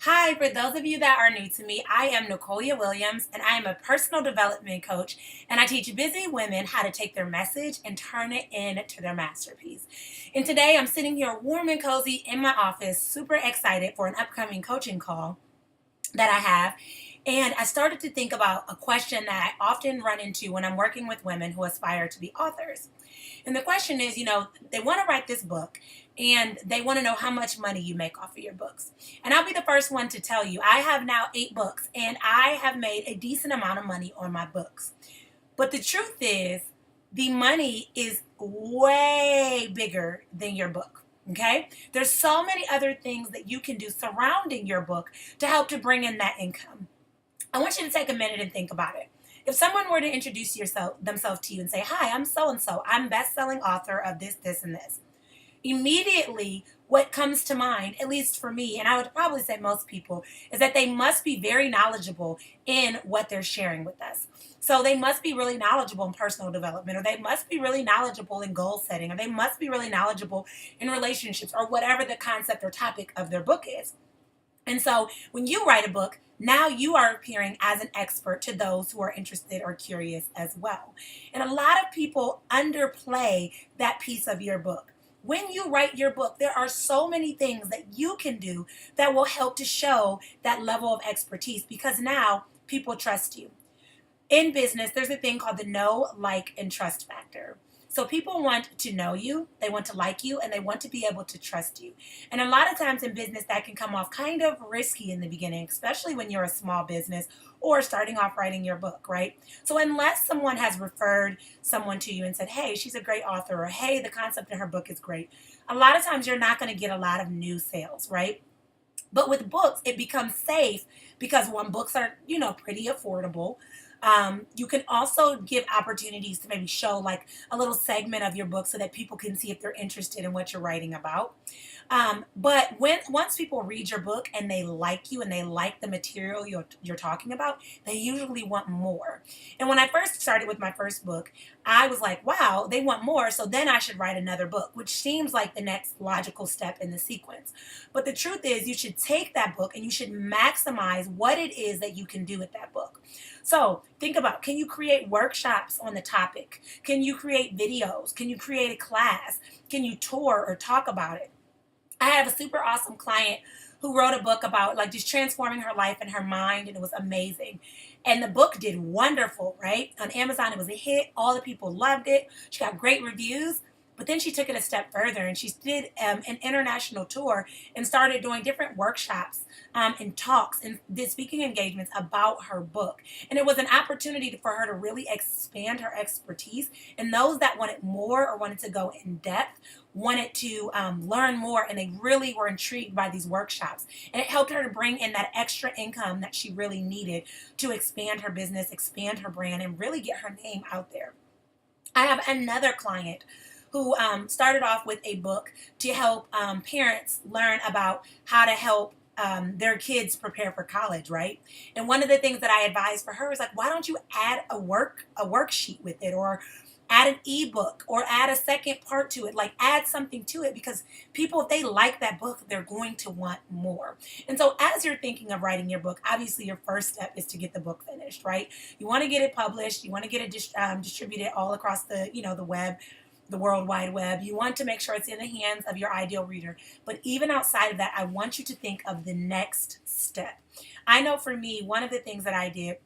Hi, for those of you that are new to me, I am Nicolya Williams, and I am a personal development coach, and I teach busy women how to take their message and turn it into their masterpiece. And today I'm sitting here warm and cozy in my office, super excited for an upcoming coaching call that I have. And I started to think about a question that I often run into when I'm working with women who aspire to be authors. And the question is, they want to write this book and they want to know how much money you make off of your books. And I'll be the first one to tell you, I have now 8 books and I have made a decent amount of money on my books. But the truth is, the money is way bigger than your book. Okay? There's so many other things that you can do surrounding your book to help to bring in that income. I want you to take a minute and think about it. If someone were to introduce themselves to you and say, "Hi, I'm so and so. I'm best-selling author of this, this, and this." Immediately, what comes to mind, at least for me, and I would probably say most people, is that they must be very knowledgeable in what they're sharing with us. So they must be really knowledgeable in personal development, or they must be really knowledgeable in goal setting, or they must be really knowledgeable in relationships, or whatever the concept or topic of their book is. And so when you write a book, now you are appearing as an expert to those who are interested or curious as well. And a lot of people underplay that piece of your book. When you write your book, there are so many things that you can do that will help to show that level of expertise because now people trust you. In business, there's a thing called the know, like, and trust factor. So people want to know you, they want to like you, and they want to be able to trust you. And a lot of times in business, that can come off kind of risky in the beginning, especially when you're a small business or starting off writing your book, right? So unless someone has referred someone to you and said, "Hey, she's a great author," or "Hey, the concept in her book is great," a lot of times you're not going to get a lot of new sales, right? But with books, it becomes safe because one, books are, pretty affordable. You can also give opportunities to maybe show like a little segment of your book so that people can see if they're interested in what you're writing about. But once people read your book and they like you and they like the material you're talking about, they usually want more. And when I first started with my first book, I was like, wow, they want more. So then I should write another book, which seems like the next logical step in the sequence. But the truth is, you should take that book and you should maximize what it is that you can do with that book. So think about, can you create workshops on the topic? Can you create videos? Can you create a class? Can you tour or talk about it? I have a super awesome client who wrote a book about like just transforming her life and her mind, and it was amazing. And the book did wonderful, right? On Amazon, it was a hit. All the people loved it. She got great reviews. But then she took it a step further and she did an international tour and started doing different workshops and talks and did speaking engagements about her book. And it was an opportunity for her to really expand her expertise. And those that wanted more or wanted to go in depth wanted to learn more, and they really were intrigued by these workshops. And it helped her to bring in that extra income that she really needed to expand her business, expand her brand, and really get her name out there. I have another client who started off with a book to help parents learn about how to help their kids prepare for college, right? And one of the things that I advised for her is like, why don't you add a worksheet with it, or add an ebook, or add a second part to it, like add something to it, because people, if they like that book, they're going to want more. And so as you're thinking of writing your book, obviously your first step is to get the book finished, right? You want to get it published, you want to get it distributed all across the web, the World Wide Web. You want to make sure it's in the hands of your ideal reader. But even outside of that, I want you to think of the next step. I know for me, one of the things that I did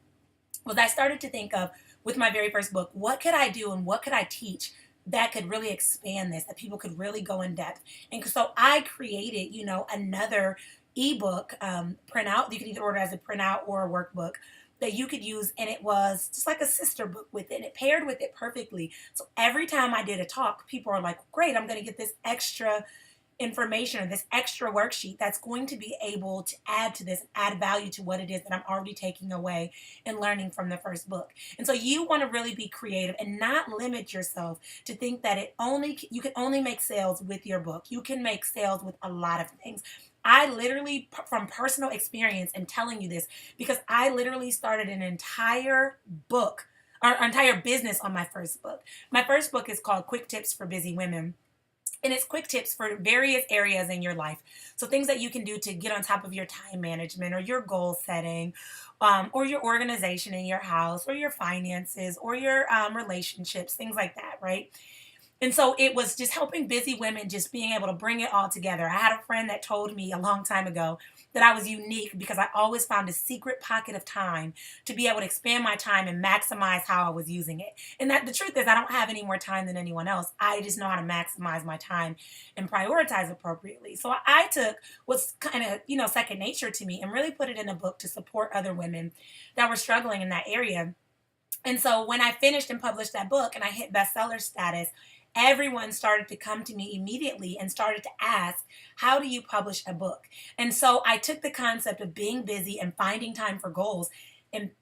was I started to think of, with my very first book, what could I do and what could I teach that could really expand this, that people could really go in depth. And so I created, another ebook printout. You can either order as a printout or a workbook that you could use, and it was just like a sister book with it, and it paired with it perfectly. So every time I did a talk, people are like, great, I'm going to get this extra information or this extra worksheet that's going to be able to add to this, add value to what it is that I'm already taking away and learning from the first book. And so you want to really be creative and not limit yourself to think that you can only make sales with your book. You can make sales with a lot of things. I literally, from personal experience, am telling you this because I literally started an entire book, or entire business on my first book. My first book is called Quick Tips for Busy Women. And it's quick tips for various areas in your life. So things that you can do to get on top of your time management or your goal setting, or your organization in your house, or your finances, or your relationships, things like that, right? And so it was just helping busy women, just being able to bring it all together. I had a friend that told me a long time ago that I was unique because I always found a secret pocket of time to be able to expand my time and maximize how I was using it. And that the truth is, I don't have any more time than anyone else. I just know how to maximize my time and prioritize appropriately. So I took what's kind of, second nature to me and really put it in a book to support other women that were struggling in that area. And so when I finished and published that book and I hit bestseller status, everyone started to come to me immediately and started to ask, how do you publish a book? And so I took the concept of being busy and finding time for goals and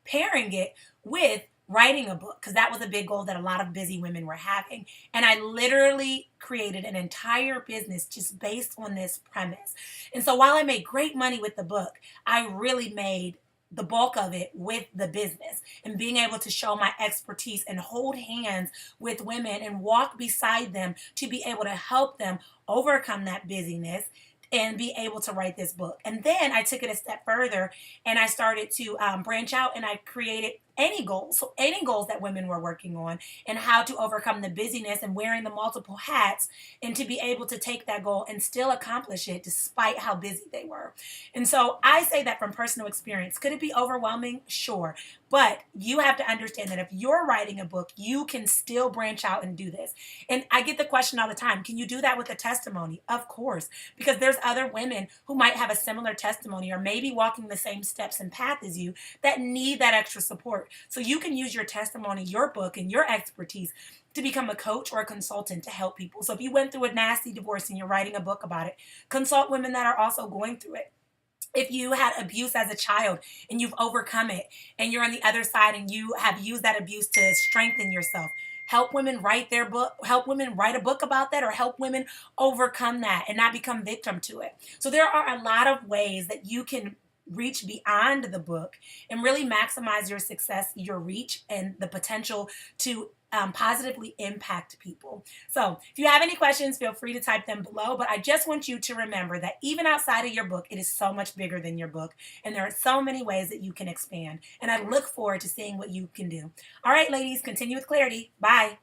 pairing it with writing a book, because that was a big goal that a lot of busy women were having. And I literally created an entire business just based on this premise. And so while I made great money with the book, I really made the bulk of it with the business and being able to show my expertise and hold hands with women and walk beside them to be able to help them overcome that busyness and be able to write this book. And then I took it a step further and I started to branch out, and I created any goals. So any goals that women were working on and how to overcome the busyness and wearing the multiple hats, and to be able to take that goal and still accomplish it despite how busy they were. And so I say that from personal experience. Could it be overwhelming? Sure. But you have to understand that if you're writing a book, you can still branch out and do this. And I get the question all the time, can you do that with a testimony? Of course, because there's other women who might have a similar testimony or maybe walking the same steps and path as you that need that extra support. So you can use your testimony, your book, and your expertise to become a coach or a consultant to help people. So if you went through a nasty divorce and you're writing a book about it, consult women that are also going through it. If you had abuse as a child and you've overcome it and you're on the other side and you have used that abuse to strengthen yourself, help women write their book, help women write a book about that, or help women overcome that and not become victim to it. So there are a lot of ways that you can reach beyond the book and really maximize your success, your reach, and the potential to positively impact people. So if you have any questions, feel free to type them below. But I just want you to remember that even outside of your book, it is so much bigger than your book. And there are so many ways that you can expand. And I look forward to seeing what you can do. All right, ladies, continue with clarity. Bye.